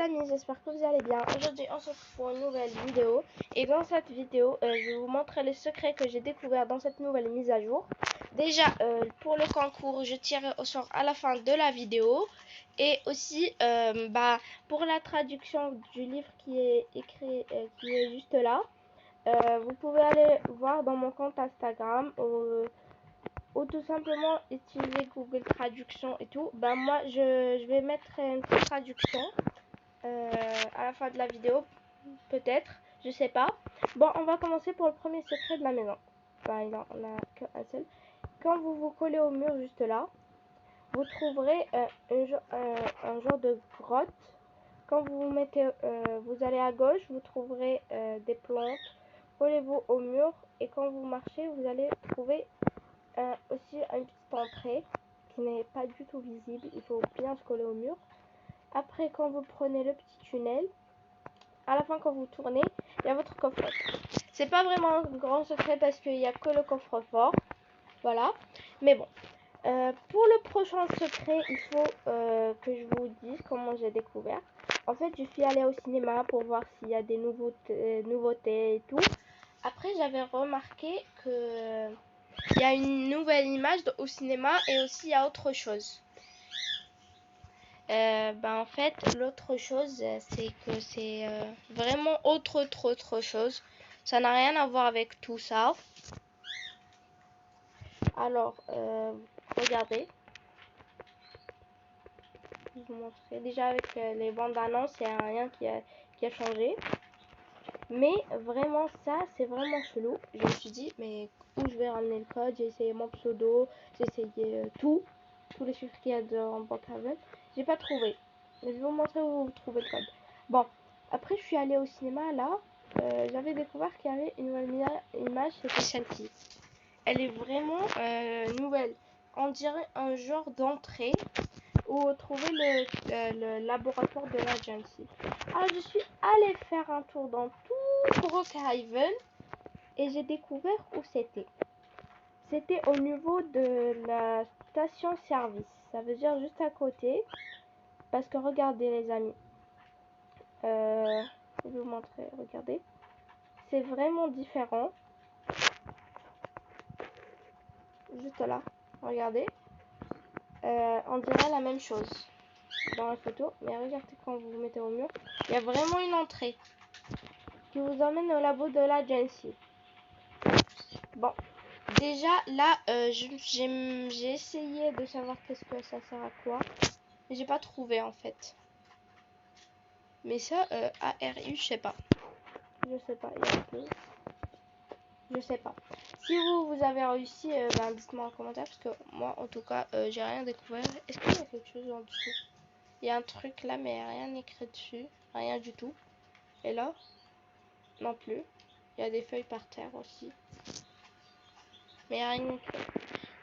amis, j'espère que vous allez bien. Aujourd'hui on se retrouve pour une nouvelle vidéo. Et dans cette vidéo, je vais vous montrer les secrets que j'ai découverts dans cette nouvelle mise à jour. Déjà, pour le concours, je tirerai au sort à la fin de la vidéo. Et aussi, pour la traduction du livre qui est écrit, qui est juste là. Vous pouvez aller voir dans mon compte Instagram ou tout simplement utiliser Google Traduction et tout. Moi je vais mettre une petite traduction à la fin de la vidéo, peut-être, je sais pas. Bon, on va commencer pour le premier secret de la maison. Il en a qu'un seul. Quand vous vous collez au mur juste là, vous trouverez un genre de grotte. Quand vous vous mettez, vous allez à gauche, vous trouverez des plantes. Collez-vous au mur et quand vous marchez, vous allez trouver aussi une petite entrée qui n'est pas du tout visible. Il faut bien se coller au mur. Après, quand vous prenez le petit tunnel, à la fin quand vous tournez, il y a votre coffre. C'est pas vraiment un grand secret parce qu'il n'y a que le coffre-fort. Voilà. Mais bon. Pour le prochain secret, il faut que je vous dise comment j'ai découvert. En fait, je suis allée au cinéma pour voir s'il y a des nouveautés et tout. Après, j'avais remarqué que il y a une nouvelle image au cinéma et aussi il y a autre chose. En fait, l'autre chose, c'est que c'est vraiment autre chose. Ça n'a rien à voir avec tout ça. Alors, regardez. Je vous montrerai. Déjà avec les bandes annonces, il n'y a rien qui a changé. Mais vraiment, ça, c'est vraiment chelou. Je me suis dit, mais où je vais ramener le code? J'ai essayé mon pseudo, j'ai essayé tous les chiffres qu'il y a dans Brookhaven. J'ai pas trouvé. Je vais vous montrer où vous trouvez le code. Bon, après, je suis allée au cinéma, là. J'avais découvert qu'il y avait une nouvelle image, c'était celle-ci. Elle est vraiment nouvelle. On dirait un genre d'entrée où trouver le laboratoire de l'agency. Alors, je suis allée faire un tour dans tout Brookhaven et j'ai découvert où c'était. C'était au niveau de la station-service. Ça veut dire juste à côté. Parce que regardez les amis. Je vais vous montrer. Regardez. C'est vraiment différent. Juste là. Regardez. On dirait la même chose dans la photo. Mais regardez quand vous vous mettez au mur. Il y a vraiment une entrée qui vous emmène au labo de l'agency. Bon. Déjà là, j'ai essayé de savoir qu'est-ce que ça sert à quoi. Mais j'ai pas trouvé en fait. Mais ça, ARU, je sais pas. Je sais pas, il y a un peu. Je sais pas. Si vous avez réussi, dites-moi en commentaire. Parce que moi, en tout cas, j'ai rien découvert. Est-ce qu'il y a quelque chose en dessous? Il y a un truc là, mais rien écrit dessus. Rien du tout. Et là, non plus. Il y a des feuilles par terre aussi. Mais rien écrit.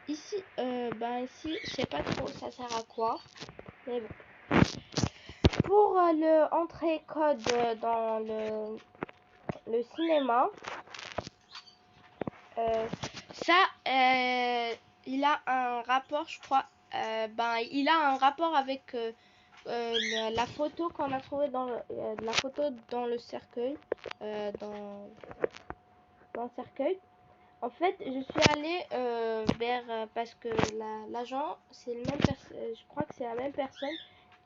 Ici, ici, je sais pas trop ça sert à quoi. Mais bon. Pour le entrée code dans le cinéma, il a un rapport, je crois. Il a un rapport avec la photo qu'on a trouvée dans la photo dans le cercueil, dans le cercueil. En fait, je suis allée parce que l'agent, c'est le même je crois que c'est la même personne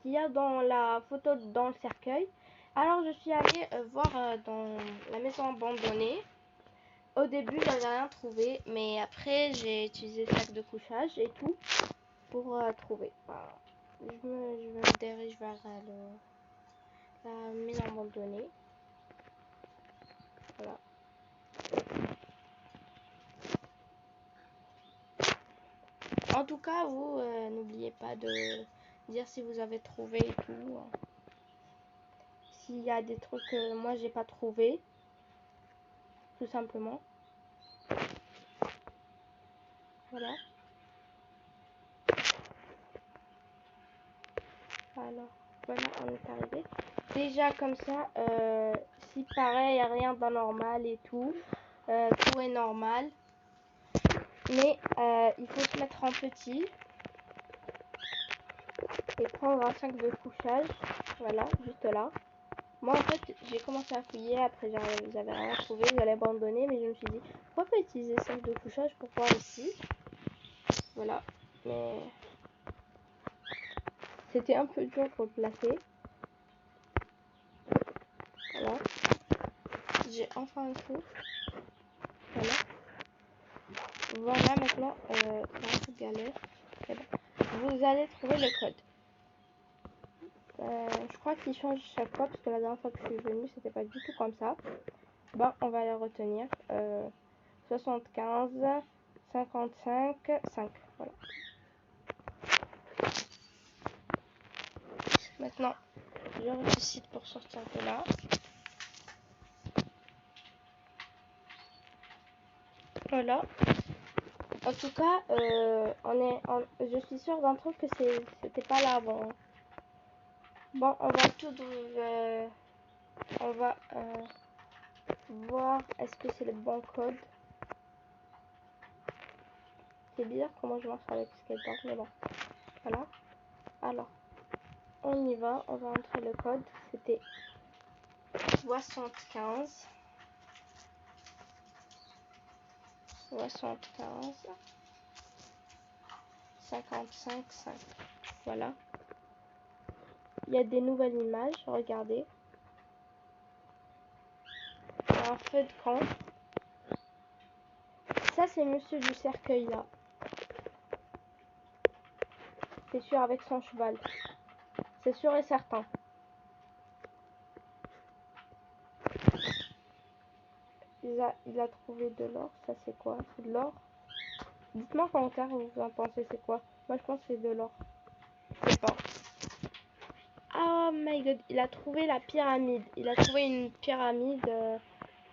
qu'il y a dans la photo dans le cercueil. Alors je suis allée voir dans la maison abandonnée. Au début, j'avais rien trouvé, mais après j'ai utilisé le sac de couchage et tout pour trouver. Je me dirige vers la maison abandonnée. Voilà. En tout cas, vous n'oubliez pas de dire si vous avez trouvé et tout. S'il y a des trucs que moi j'ai pas trouvé, tout simplement. Voilà. Alors, voilà, on est arrivé. Déjà comme ça, si pareil, il n'y a rien d'anormal et tout, tout est normal. Mais il faut se mettre en petit. et prendre un sac de couchage. Voilà, juste là. Moi en fait j'ai commencé à fouiller, après j'avais rien trouvé, j'allais abandonner, mais je me suis dit pourquoi pas utiliser le sac de couchage pour voir ici. Voilà, mais c'était un peu dur pour le placer. Voilà, j'ai enfin tout. Voilà. Voilà, maintenant, c'est un peu galère. C'est bon. Vous allez trouver le code. Je crois qu'il change chaque fois parce que la dernière fois que je suis venue, c'était pas du tout comme ça. Bon, on va les retenir. 75, 55, 5. Voilà. Maintenant, je ressuscite pour sortir de là. Voilà. En tout cas, je suis sûre d'un truc que c'était pas là avant. Bon, on va on va voir est-ce que c'est le bon code. C'est bizarre comment je marche avec skateboard, mais bon. Voilà. Alors, on y va. On va entrer le code. C'était 75. 75. 55, 5. Voilà. Il y a des nouvelles images. Regardez. Il y a un feu de camp. Ça, c'est monsieur du cercueil, là. C'est sûr, avec son cheval. C'est sûr et certain. Il a trouvé de l'or. Ça, c'est quoi? C'est de l'or? Dites-moi en commentaire, vous en pensez, c'est quoi? Moi, je pense que c'est de l'or. Je sais pas. Oh my god, il a trouvé la pyramide. Il a trouvé une pyramide.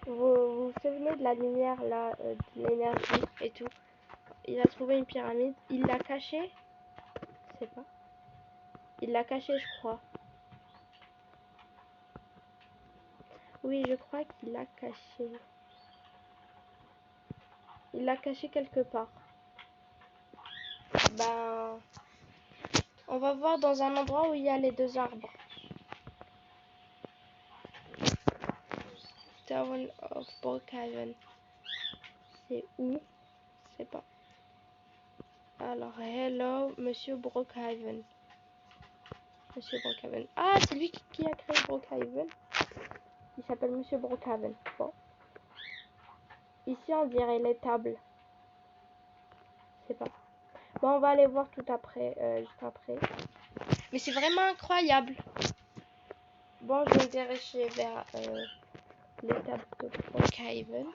Vous vous souvenez de la lumière, là, de l'énergie et tout? Il a trouvé une pyramide. Il l'a cachée? Je sais pas. Il l'a cachée, je crois. Oui, je crois qu'il l'a cachée. Il l'a cachée quelque part. Ben, on va voir dans un endroit où il y a les deux arbres. Town of Brookhaven. C'est où? Je sais pas. Alors, hello, Monsieur Brookhaven. Monsieur Brookhaven. Ah, c'est lui qui a créé Brookhaven. Il s'appelle Monsieur Brookhaven. Bon. Ici, on dirait les tables. Je sais pas. Bon, on va aller voir tout après, juste après. Mais c'est vraiment incroyable. Bon, je vais me diriger vers les tables de Brookhaven.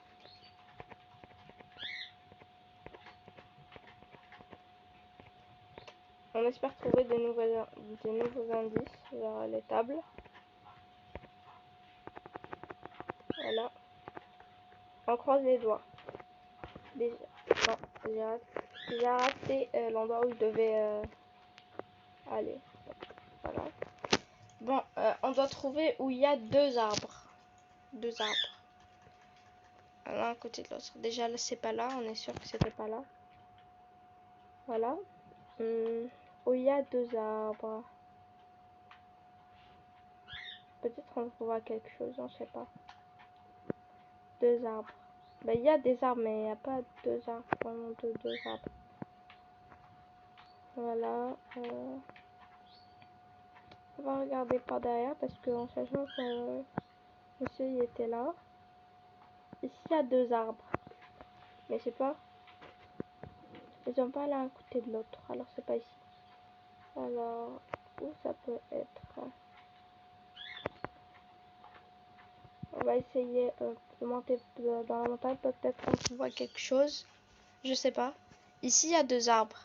On espère trouver de nouveaux indices vers les tables. Voilà. On croise les doigts. Déjà. Non, j'ai raté l'endroit où je devais aller. Voilà. Bon, on doit trouver où il y a deux arbres. Deux arbres. L'un à côté de l'autre. Déjà, là, c'est pas là. On est sûr que c'était pas là. Voilà. Où il y a deux arbres. Peut-être on trouvera quelque chose, on sait pas. Deux arbres. Ben, il y a des arbres, mais il n'y a pas deux arbres. Vraiment deux arbres. Voilà. On va regarder par derrière parce qu'en sachant que monsieur il était là. Ici, il y a deux arbres. Mais je sais pas. Ils sont pas l'un à côté de l'autre. Alors, c'est pas ici. Alors, où ça peut être? On va essayer de monter dans la montagne. Peut-être qu'on voit quelque chose. Je sais pas. Ici, il y a deux arbres.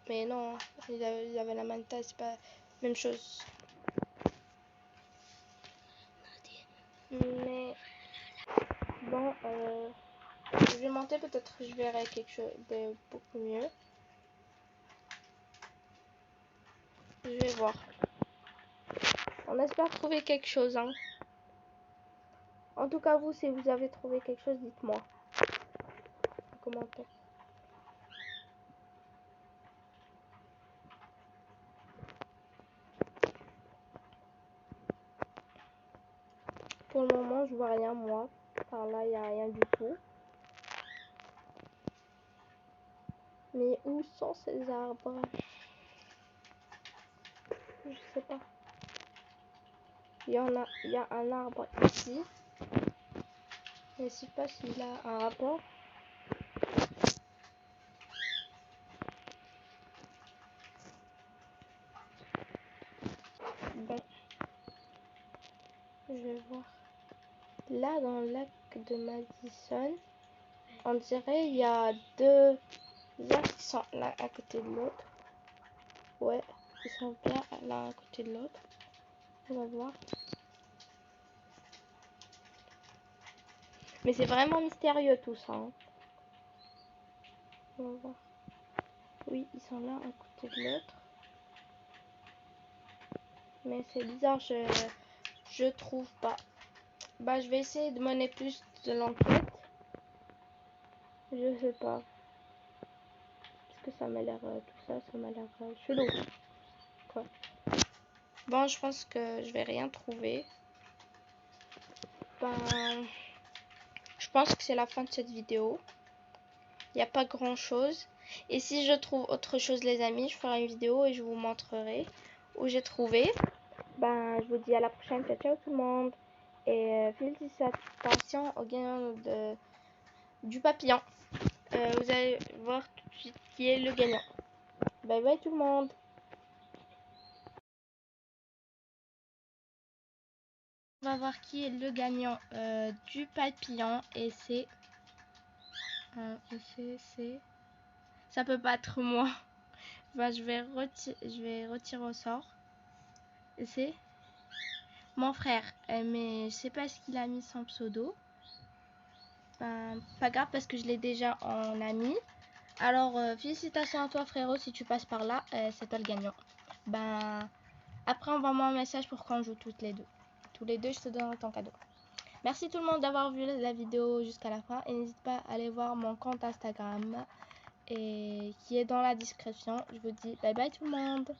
Mais non, il y avait la même taille. C'est pas la même chose. Mais bon, je vais monter. Peut-être que je verrai quelque chose de beaucoup mieux. Je vais voir. On espère trouver quelque chose, hein. En tout cas, vous, si vous avez trouvé quelque chose, dites-moi en commentaire. Pour le moment, je vois rien, moi. Par là, il n'y a rien du tout. Mais où sont ces arbres? Je sais pas. Il y a un arbre ici. Je ne sais pas s'il a un rapport. Bon. Je vais voir. Là, dans le lac de Madison, on dirait il y a deux arbres qui sont l'un à côté de l'autre. Ouais, ils sont bien l'un à côté de l'autre. On va voir. Mais c'est vraiment mystérieux tout ça. Hein. On va voir. Oui, ils sont l'un à côté de l'autre. Mais c'est bizarre, je trouve pas. Bah, je vais essayer de mener plus de l'enquête. Je sais pas. Parce que ça m'a l'air, tout ça, ça m'a l'air chelou. Quoi. Bon, je pense que je vais rien trouver. Ben, je pense que c'est la fin de cette vidéo. Il n'y a pas grand chose. Et si je trouve autre chose, les amis, je ferai une vidéo et je vous montrerai où j'ai trouvé. Ben, je vous dis à la prochaine. Ciao, ciao tout le monde. Et félicitations au gagnant du papillon. Vous allez voir tout de suite qui est le gagnant. Bye bye tout le monde. On va voir qui est le gagnant du papillon. Et c'est... ça peut pas être moi. Ben, je vais retirer au sort. Et c'est mon frère. Mais je sais pas ce qu'il a mis son pseudo. Ben, pas grave parce que je l'ai déjà en ami. Alors, félicitations à toi frérot si tu passes par là. C'est toi le gagnant. Ben, après envoie-moi un message pour qu'on joue toutes les deux. Tous les deux, je te donne ton cadeau. Merci tout le monde d'avoir vu la vidéo jusqu'à la fin. Et n'hésite pas à aller voir mon compte Instagram. Et qui est dans la description. Je vous dis bye bye tout le monde.